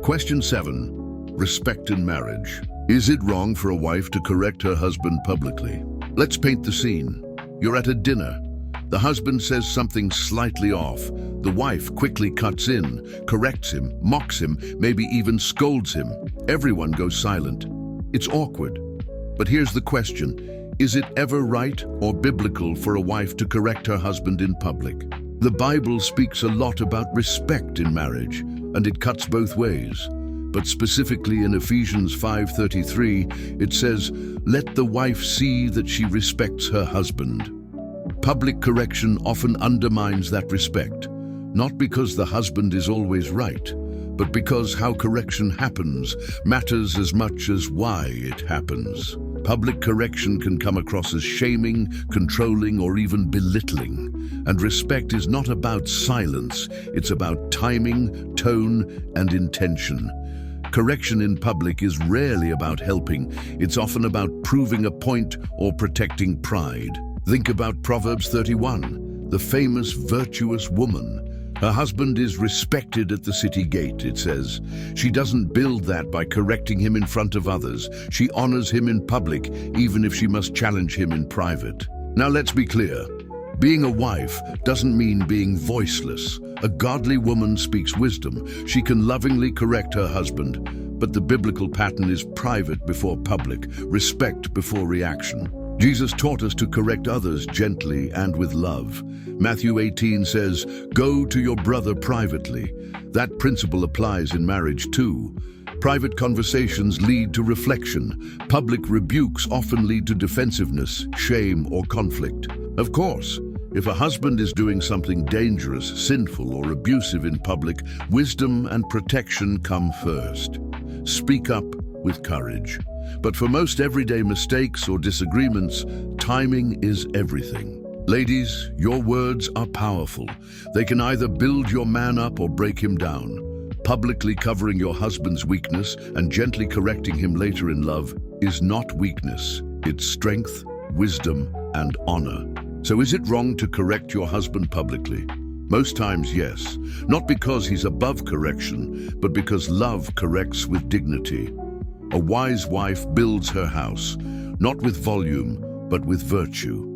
Question 7. Respect in marriage. Is it wrong for a wife to correct her husband publicly? Let's paint the scene. You're at a dinner. The husband says something slightly off. The wife quickly cuts in, corrects him, mocks him, maybe even scolds him. Everyone goes silent. It's awkward. But here's the question. Is it ever right or biblical for a wife to correct her husband in public? The Bible speaks a lot about respect in marriage, and it cuts both ways. But specifically in Ephesians 5:33, it says, "Let the wife see that she respects her husband." Public correction often undermines that respect, not because the husband is always right, but because how correction happens matters as much as why it happens. Public correction can come across as shaming, controlling, or even belittling. And respect is not about silence, it's about timing, tone, and intention. Correction in public is rarely about helping. It's often about proving a point or protecting pride. Think about Proverbs 31, the famous virtuous woman. Her husband is respected at the city gate, it says. She doesn't build that by correcting him in front of others. She honors him in public, even if she must challenge him in private. Now let's be clear. Being a wife doesn't mean being voiceless. A godly woman speaks wisdom. She can lovingly correct her husband, but the biblical pattern is private before public, respect before reaction. Jesus taught us to correct others gently and with love. Matthew 18 says, "Go to your brother privately." That principle applies in marriage too. Private conversations lead to reflection. Public rebukes often lead to defensiveness, shame, or conflict. Of course, if a husband is doing something dangerous, sinful, or abusive in public, wisdom and protection come first. Speak up with courage. But for most everyday mistakes or disagreements, timing is everything. Ladies, your words are powerful. They can either build your man up or break him down. Publicly covering your husband's weakness and gently correcting him later in love is not weakness. It's strength, wisdom, and honor. So is it wrong to correct your husband publicly? Most times, yes. Not because he's above correction, but because love corrects with dignity. A wise wife builds her house, not with volume, but with virtue.